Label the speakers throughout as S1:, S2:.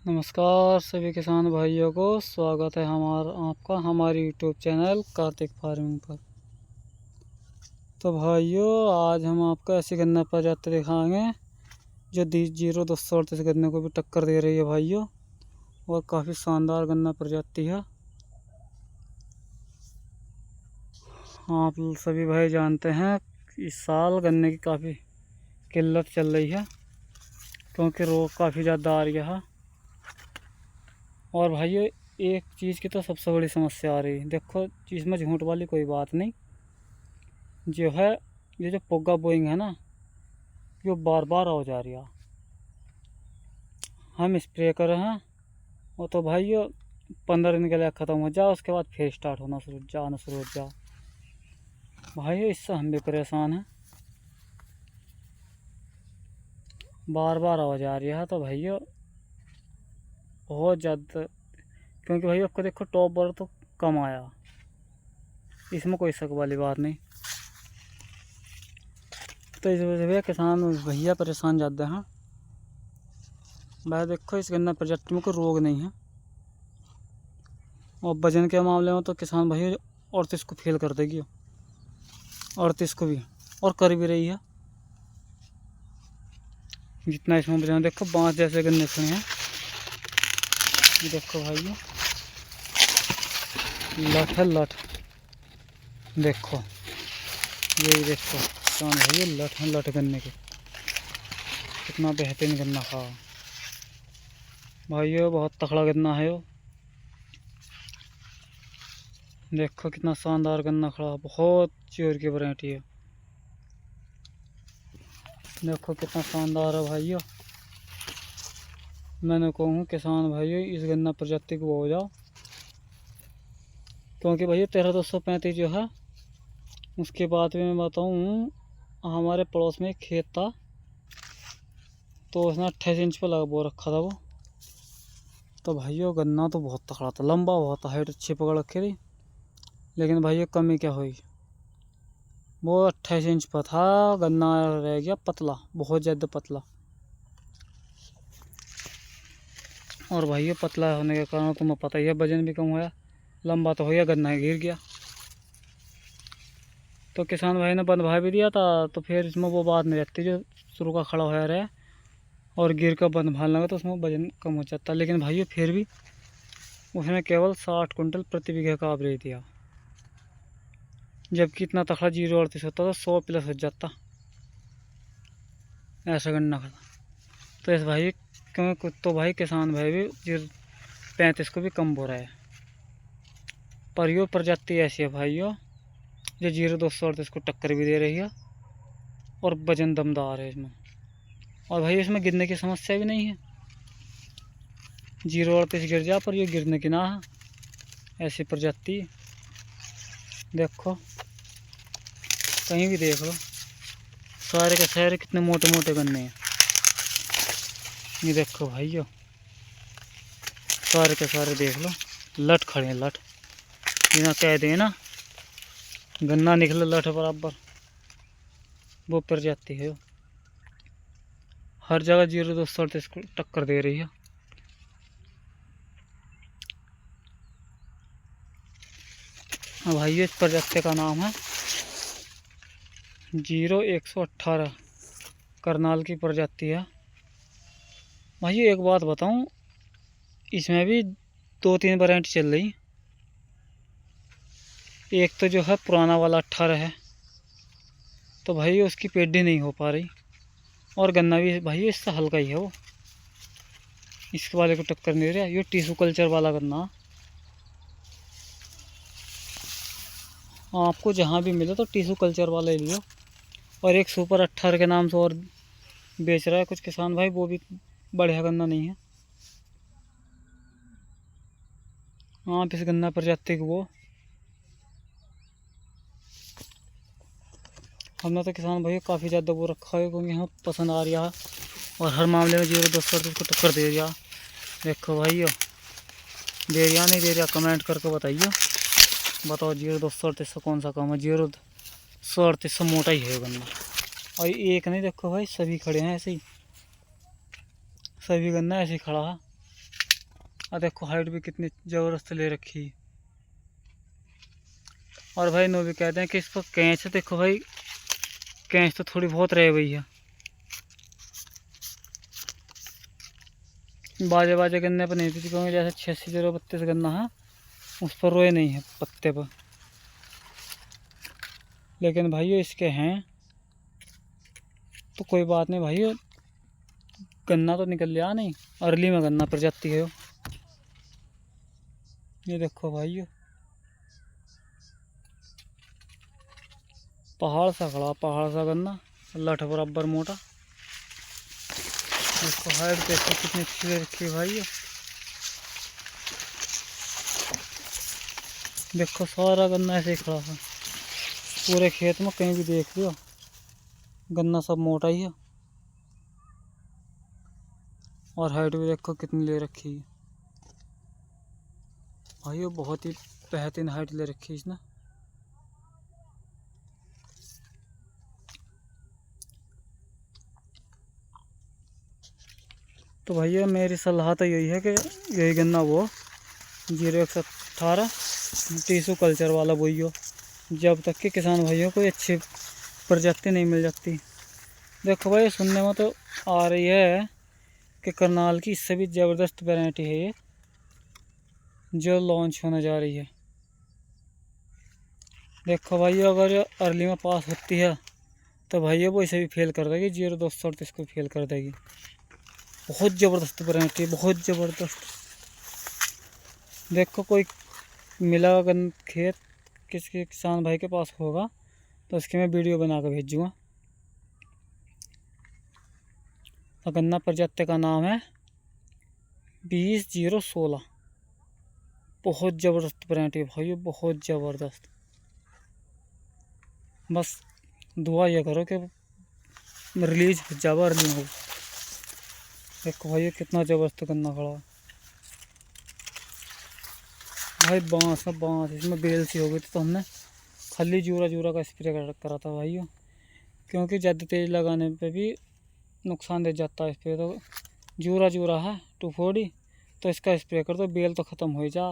S1: नमस्कार सभी किसान भाइयों को, स्वागत है आपका हमारे यूट्यूब चैनल कार्तिक फार्मिंग पर। तो भाइयों, आज हम आपको ऐसी गन्ना प्रजाति दिखाएंगे जो 0238 गन्ने को भी टक्कर दे रही है भाइयों, और काफ़ी शानदार गन्ना प्रजाति है। आप सभी भाई जानते हैं इस साल गन्ने की काफ़ी किल्लत चल रही है, क्योंकि रोग काफ़ी ज़्यादा आ रहा है। और भाइयों, एक चीज़ की तो सबसे बड़ी समस्या आ रही है। देखो, इसमें झूठ वाली कोई बात नहीं। जो है ये जो पोगा बोइंग है ना, ये बार बार हो जा रही है। हम स्प्रे कर रहे हैं वो तो भाइयों 15 दिन के लिए ख़त्म हो जाए, उसके बाद फिर स्टार्ट आना शुरू हो जाए। भाइयों, इससे हम भी परेशान हैं, बार बार हो जा रही है। तो भाइयों बहुत ज़्यादा, क्योंकि भाई आपको देखो टॉप पर तो कम आया, इसमें कोई शक वाली बात नहीं। तो इस वजह से किसान भैया परेशान ज़्यादा हैं। भाई देखो, इस गन्ना प्रजाति में कोई रोग नहीं है, और वजन के मामले में तो किसान भैया 38 को फेल कर देगी, 38 को भी, और कर भी रही है। जितना इसमें वजन, देखो बांस जैसे गन्ने खड़े हैं। ये देखो भाइयों, लठ है लठ, देखो ये देखो किसान भाइयों, लठ है लठ गन्ने के। कितना बेहतरीन गन्ना खा भाइयों, बहुत तकड़ा गन्ना है वो। देखो कितना शानदार गन्ना खड़ा, बहुत जोर की वैरायटी है। देखो कितना शानदार है भाइयों। मैंने कहूँ किसान भाइयों, इस गन्ना प्रजाति को हो जाओ, क्योंकि भैया 13,235 जो है, उसके बाद में मैं बताऊँ, हमारे पड़ोस में एक खेत था, तो उसने 28 इंच पर लगा बो रखा था वो। तो भाइयों गन्ना तो बहुत तकड़ा था, लंबा बहुत था, हाइट अच्छी पकड़ रखी थी। लेकिन भाइयों कमी क्या हुई, वो 28 इंच पर था, गन्ना रह गया पतला, बहुत ज़्यादा पतला। और भाइयों पतला होने के कारण तुम्हें पता ही है, वजन भी कम हुआ, लंबा तो हो गया, गन्ना गिर गया। तो किसान भाई ने बंधवा भी दिया था, तो फिर इसमें वो बात नहीं रहती जो शुरू का खड़ा होया रहे और गिर का बंधवा लगा, तो उसमें वजन कम हो जाता। लेकिन भाइयों फिर भी उसने केवल 60 कुंटल प्रति बीघे का एवरेज दिया, जबकि इतना तकड़ा 038 होता तो 100 प्लस हो जाता, ऐसा गन्ना था। तो इस भाई क्यों, तो भाई किसान भाई भी 35 को भी कम बो रहा है। पर यो प्रजाति ऐसी है भाइयों, जो 0238 को टक्कर भी दे रही है, और वजन दमदार है इसमें। और भाई इसमें गिरने की समस्या भी नहीं है, 038 गिर जा, पर ये गिरने की ना है, ऐसी प्रजाति। देखो कहीं भी देख लो, सारे के सारे कितने मोटे मोटे गन्ने हैं। ये देखो भाइयों, सारे के सारे देख लो, लट खड़े हैं, लट बिना कह दें ना, गन्ना निकले लठ बराबर, वो प्रजाति है। हर जगह 0238 को टक्कर दे रही है। हाँ भाई, इस प्रजाति का नाम है 0118, करनाल की प्रजाति है। भाई एक बात बताऊं, इसमें भी 2-3 वैरायटी चल रही। एक तो जो है पुराना वाला 18 है, तो भाई उसकी पेडी नहीं हो पा रही, और गन्ना भी भाई इससे हल्का ही है, वो इसके वाले को टक्कर नहीं दे रहा। ये टिश्यू कल्चर वाला गन्ना, आपको जहाँ भी मिले तो टिश्यू कल्चर वाला ले लियो। और एक सुपर 18 के नाम से और बेच रहा है कुछ किसान भाई, वो भी बढ़िया गन्ना नहीं है। आप इस गन्ना प्रजाति को वो, हमने तो किसान भाई काफ़ी ज़्यादा वो रखा है, क्योंकि हमें पसंद आ रहा है, और हर मामले में 0238 को टक्कर दे दिया। देखो भाइयों, दे रहा नहीं दे रहा, कमेंट करके बताइए, बताओ 0238 से कौन सा कम है। 0238 से मोटा ही है गन्ना। और एक नहीं, देखो भाई सभी खड़े हैं ऐसे ही, सभी गन्ना ऐसे ही खड़ा है। और देखो हाइट भी कितनी ज़बरदस्त ले रखी है। और भाई नो भी कहते हैं कि इस पर कैंच, देखो भाई कैंच तो थोड़ी बहुत रह गई है। बाजे बाजे गन्ने पर नहीं थी, क्योंकि जैसे 86 032 गन्ना है उस पर रोए नहीं है पत्ते पर। लेकिन भाइयों इसके हैं तो कोई बात नहीं भाइयों, गन्ना तो निकल लिया नहीं, अर्ली में गन्ना पर जाती है। ये देखो भाइयों पहाड़ सा खड़ा, पहाड़ सा गन्ना, लठ बराबर मोटा। इसको हाइट देखो कितनी अच्छी ले रखी है भाइयों। देखो सारा गन्ना ऐसे ही खड़ा है पूरे खेत में, कहीं भी देख लियो गन्ना सब मोटा ही है। और हाइट भी देखो कितनी ले रखी है भाइयों, बहुत ही बेहतरीन हाइट ले रखी है इसने। तो भैया मेरी सलाह तो यही है कि यही गन्ना वो 0118 टीसू कल्चर वाला बोई हो, जब तक कि किसान भाइयों को अच्छी प्रजाति नहीं मिल जाती। देखो भाई सुनने में तो आ रही है कि करनाल की इससे भी ज़बरदस्त वैरायटी है ये, जो लॉन्च होने जा रही है। देखो भाई अगर अर्ली में पास होती है तो भाई वो इसे भी फेल कर देगी, 0238 को फेल कर देगी। बहुत ज़बरदस्त वैरायटी, बहुत ज़बरदस्त। देखो कोई मिला अगर खेत किसी किसान भाई के पास होगा तो उसकी मैं वीडियो बना कर भेजूँगा। और गन्ना प्रजाति का नाम है 20-016। बहुत ज़बरदस्त वैरायटी है भाई, बहुत ज़बरदस्त। बस दुआ ये करो कि रिलीज हो जावा, अर्ली हो। देखो भाई कितना ज़बरदस्त गन्ना खड़ा है भाई। बांस है बांस, इसमें बेल सी हो गई थी तो हमने खाली जूरा जूरा का स्प्रे करा था भाइयों, क्योंकि ज़्यादा तेज़ लगाने पे भी नुकसान दे जाता है स्प्रे। तो जूरा जूरा है 240, तो इसका स्प्रे कर दो, बेल तो ख़त्म हो जा।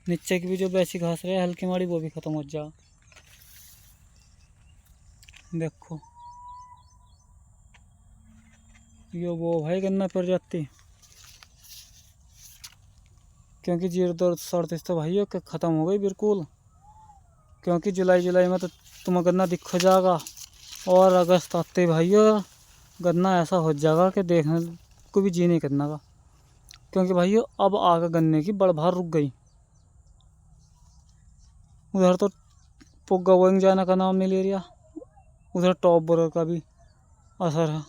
S1: नीचे की भी जो वैसी घास रहे हल्की माड़ी वो भी ख़त्म हो जा। देखो ये वो भाई गन्ना प्रजाति, क्योंकि 0238 तो भाइयों के ख़त्म हो गई बिल्कुल, क्योंकि जुलाई में तो तुम्हें गन्ना दिख जाएगा। और अगस्त आते भाइयों गन्ना ऐसा हो जाएगा कि देखने को भी जी नहीं करना का, क्योंकि भाइयों अब आगे गन्ने की बढ़भार रुक गई। उधर तो पुग्गा बोइंग जाने का नाम नहीं ले रहा, उधर टॉप बोरर का भी असर है।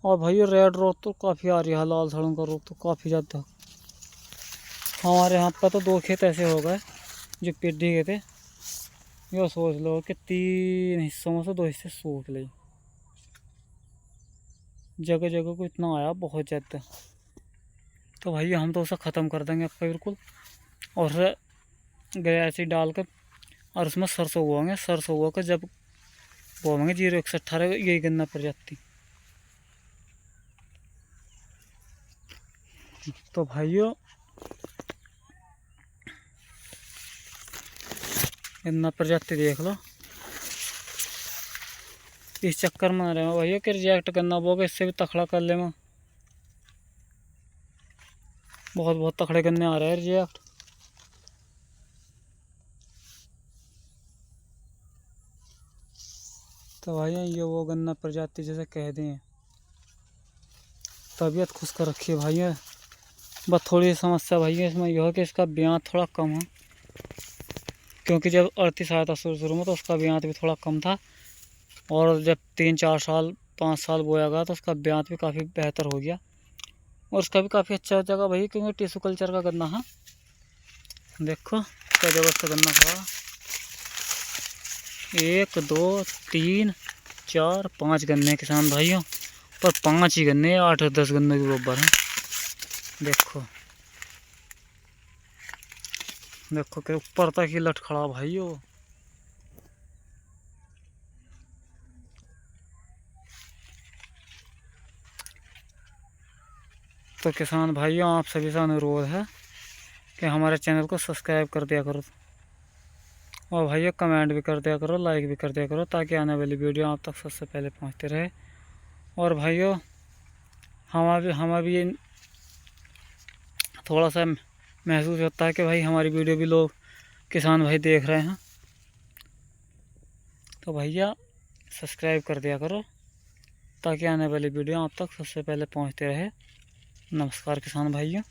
S1: और भाइयों रेड रोग तो काफ़ी आ रही है, लाल सड़ों का रोग तो काफ़ी ज़्यादा। हमारे यहाँ पर तो 2 खेत ऐसे हो गए जो पिड्डी के थे, ये सोच लो कि 3 हिस्सों में से 2 हिस्से सूख ले। जगह जगह को इतना आया बहुत ज़्यादा। तो भाई हम तो उसे ख़त्म कर देंगे आपका बिल्कुल, और गया ऐसे डाल कर, और उसमें सरसों बोएंगे। सरसों बो कर जब बोएंगे 0118 यही गन्ना प्रजाति। तो भाइयों गन्ना प्रजाति देख लो, इस चक्कर में आ रहे हो भैया कि रिजेक्ट करना बोगे, इससे भी तखड़ा कर ले में बहुत बहुत तखड़े गन्ने आ रहे हैं रिजेक्ट। तो भाइयों ये वो गन्ना प्रजाति जैसे कह दें, तबीयत खुश कर रखी है भाइयों। बस थोड़ी समस्या भाइयों इसमें यह है कि इसका ब्याज थोड़ा कम है, क्योंकि जब आर्थिक सहायता शुरू में तो उसका ब्याज भी थोड़ा कम था, और जब 3-4 साल 5 साल बोया गया तो उसका ब्याज भी काफ़ी बेहतर हो गया, और उसका भी काफ़ी अच्छा हो जाएगा भाई, क्योंकि टिश्यू कल्चर का गन्ना है। देखो क्या ज़बरदस्त गन्ना खड़ा, 1 2 3 4 5 गन्ने किसान भाइयों, पर 5 ही गन्ने, 8-10 गन्ने के बराबर हैं। देखो देखो के ऊपर तक ही लट खड़ा भाइयों। तो किसान भाइयों, आप सभी से अनुरोध है कि हमारे चैनल को सब्सक्राइब कर दिया करो, और भाइयों कमेंट भी कर दिया करो, लाइक भी कर दिया करो, ताकि आने वाली वीडियो आप तक सबसे पहले पहुंचते रहे। और भाइयों हमें भी थोड़ा सा महसूस होता है कि भाई हमारी वीडियो भी लोग किसान भाई देख रहे हैं। तो भैया सब्सक्राइब कर दिया करो, ताकि आने वाली वीडियो आप तक सबसे पहले पहुंचते रहे। नमस्कार किसान भाइयों।